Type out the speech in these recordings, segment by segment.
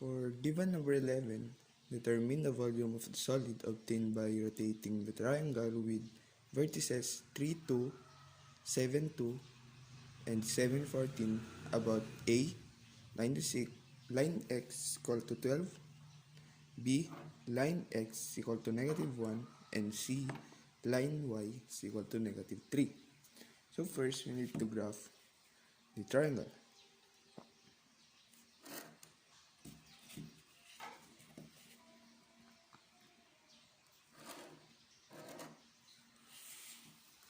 For given number 11, determine the volume of the solid obtained by rotating the triangle with vertices 3, 2, 7, 2, and 7, 14 about A, line x equal to 12, B, line x equal to -1, and C, line y is equal to -3. So first, we need to graph the triangle.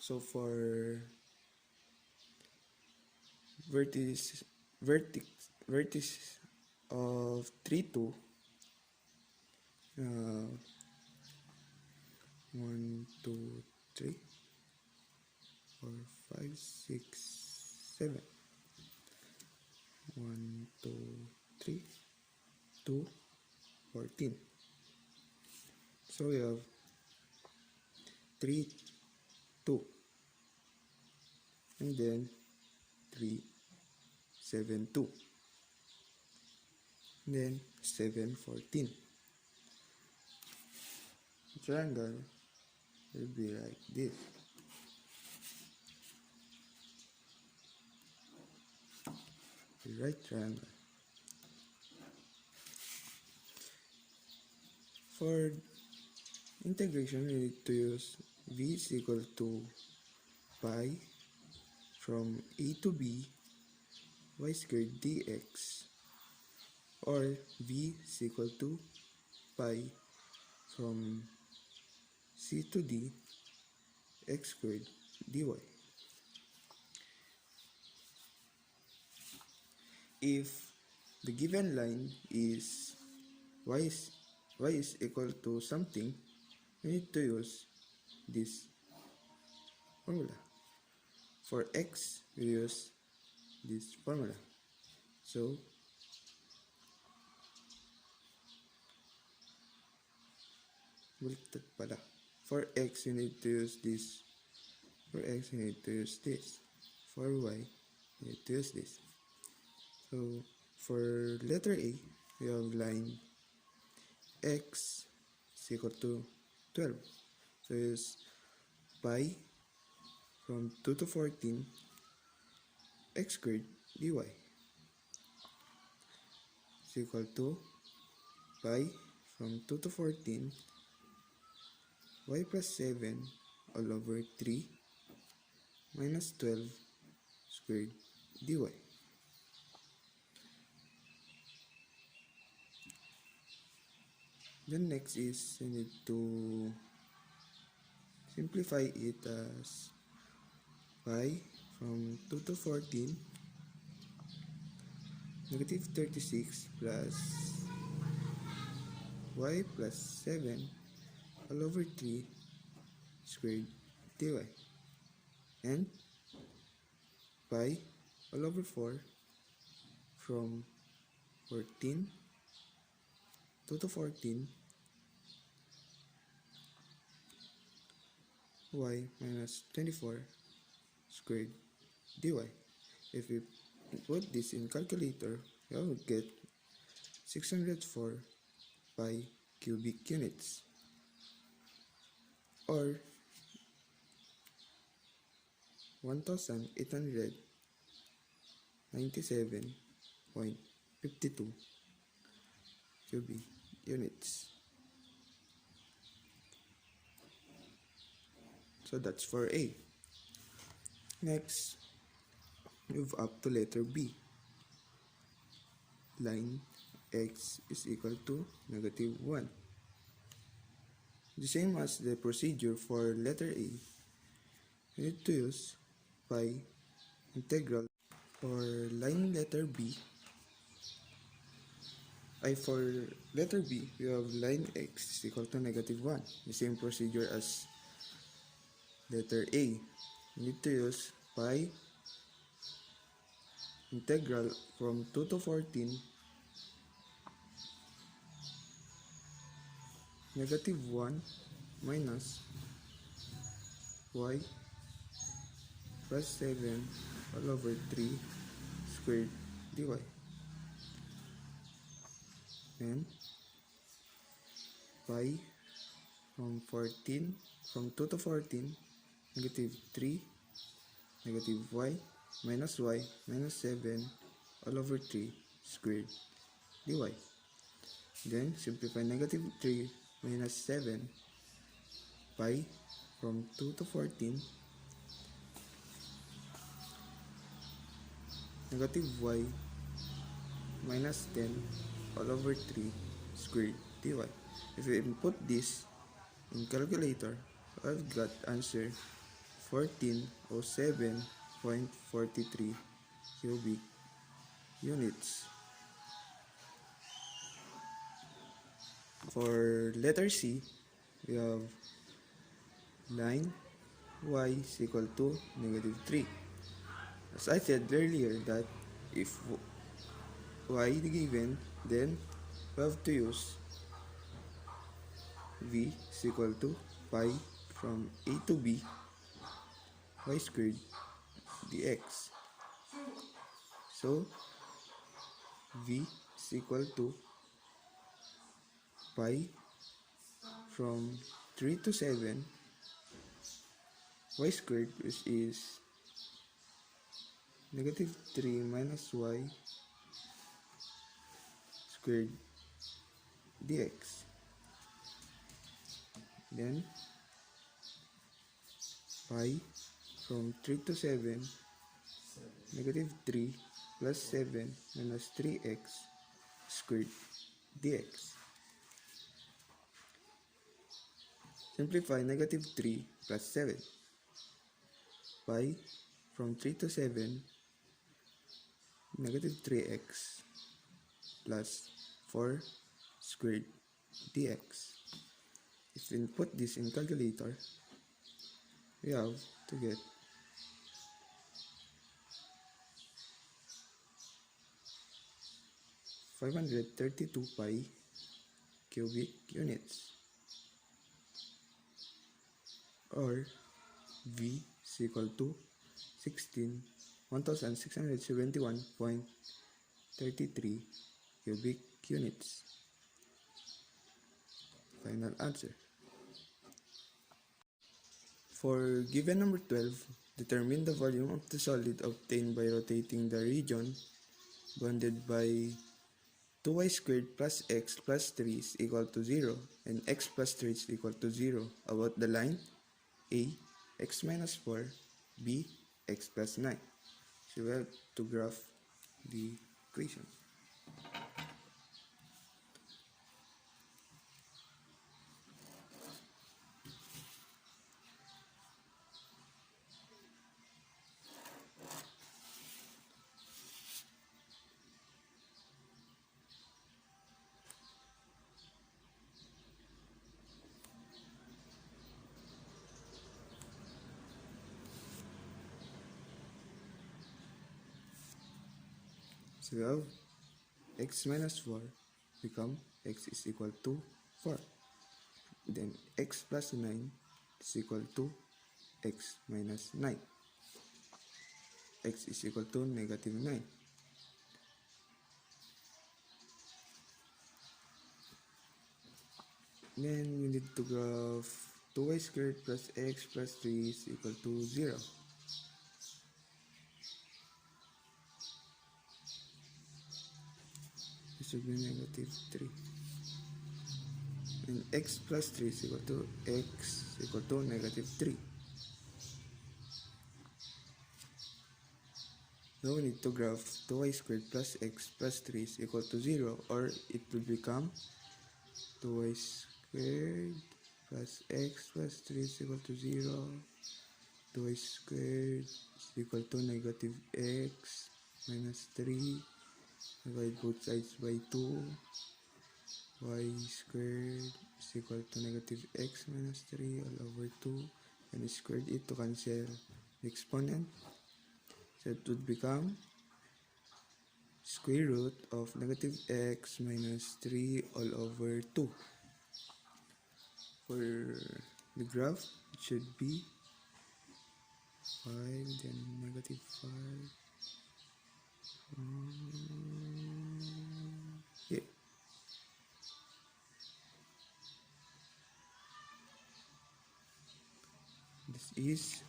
So for vertices of 3, 2, 1, 2, 3, 4, 5, 6, 7. 1, 2, 3, 2, 14. So we have 3, 2, and then 3, 7, 2, and then 7, 14. The triangle will be like this. The right triangle. For integration, we need to use v is equal to pi from a to b y squared dx, or v is equal to pi from c to d x squared dy. If the given line is y is equal to something, we need to use this formula. For x, we use this formula. So for x, we need to use this. For x, we need to use this. For y, we need to use this. So for letter A, we have line x is equal to 12. So use pi from 2 to 14 x squared dy is equal to pi from 2 to 14 y plus 7 all over 3 minus 12 squared dy. Then next is we need to simplify it as pi from 2 to 14 negative 36 plus y plus 7 all over 3 squared dy, and pi all over 4 from 14 2 to 14 y minus 24 squared dy. If we put this in calculator, we will get 604 pi cubic units, or 1897.52 cubic units. So that's for A. Next, move up to letter B. Line x is equal to -1. The same as the procedure for letter A, we need to use pi integral. For line letter B, for letter B, we have line x is equal to -1. The same procedure as letter A. We need to use pi integral from 2 to 14 -1 minus y plus 7 all over 3 squared dy. and pi from 2 to 14, negative 3, negative y minus 7 all over 3 squared dy. Then simplify negative 3 minus 7, pi from 2 to 14, negative y minus 10 all over 3 squared dy. If you input this in calculator, I've got answer 1407.43 cubic units. For letter C, we have 9y is equal to negative 3. As I said earlier that if y is given, then we have to use v is equal to pi from a to b y squared dx. So v is equal to pi from 3 to 7 y squared, which is negative 3 minus y squared dx. Then pi from 3 to 7, negative 3 plus 7 minus 3x squared dx. Simplify negative 3 plus 7. Pi from 3 to 7, negative 3x plus 4 squared dx. If we input this in calculator, we have to get 532 pi cubic units, or V is equal to 1671.33 cubic units. Final answer. For given number 12, determine the volume of the solid obtained by rotating the region bounded by 2y squared plus x plus 3 is equal to 0 and x plus 3 is equal to 0 about the line A, x minus 4, B, x plus 9. So we have to graph the equation. So we have x minus 4 become x is equal to 4. Then x plus 9 is equal to x minus 9. X is equal to negative 9. Then we need to graph 2y squared plus x plus 3 is equal to 0. This will be negative 3. And x plus 3 is equal to x is equal to negative 3. Now we need to graph 2y squared plus x plus 3 is equal to 0, or it will become 2y squared plus x plus 3 is equal to 0. 2y squared is equal to negative x minus 3. Divide both sides by 2. Y squared is equal to negative x minus 3 all over 2. And squared it to cancel the exponent. So it would become square root of negative x minus 3 all over 2. For the graph, it should be 5, then negative 5. Yeah. is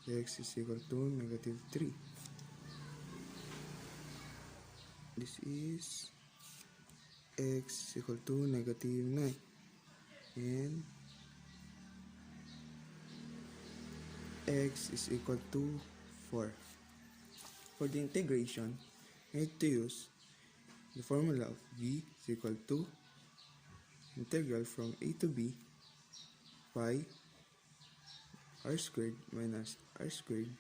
x is equal to negative 3. This is x is equal to negative 9. And x is equal to 4. For the integration, I need to use the formula of v is equal to integral from a to b pi r squared minus r squared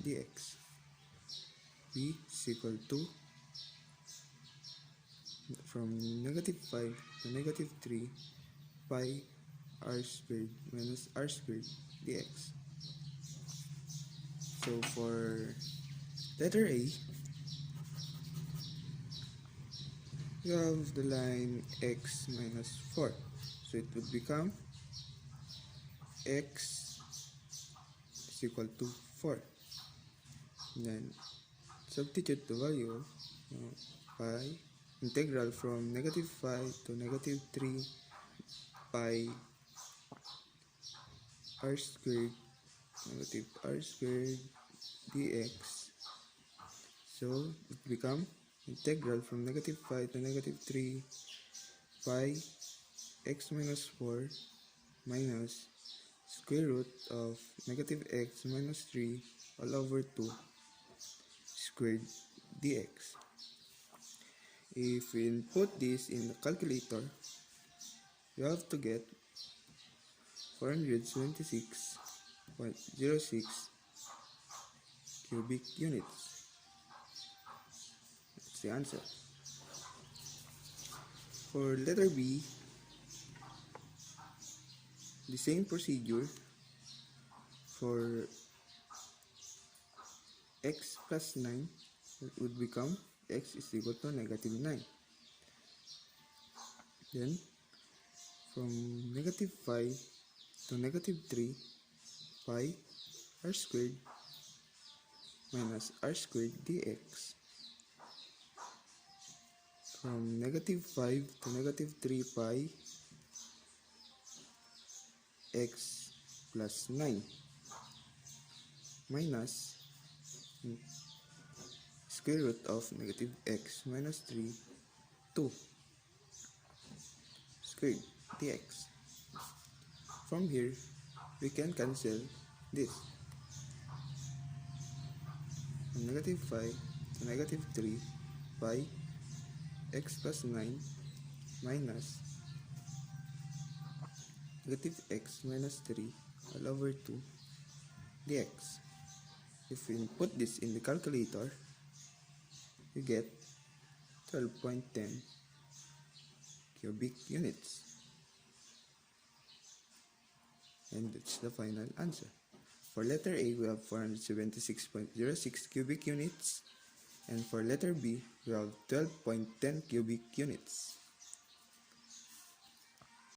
dx. v is equal to from negative 5 to negative 3 pi r squared minus r squared dx. So for letter A, you have the line x minus 4. So it would become x is equal to 4. Then substitute the value of pi integral from negative 5 to negative 3 pi r squared negative r squared dx. So it become integral from negative 5 to negative 3 pi x minus 4 minus square root of negative x minus 3 all over 2 squared dx. If we input this in the calculator, you have to get 476.06 cubic units. That's the answer. For letter B, the same procedure. For x plus 9, it would become x is equal to negative 9. Then, from negative 5 to negative 3 pi r squared minus r squared dx. From negative 5 to negative 3 pi x plus 9 minus square root of negative x minus 3 2 squared dx. From here, we can cancel this. From negative 5 to negative 3 pi x plus 9 minus negative x minus 3 all over 2 dx. If we input this in the calculator, you get 12.10 cubic units. And that's the final answer. For letter A, we have 476.06 cubic units. And for letter B, we have 12.10 cubic units.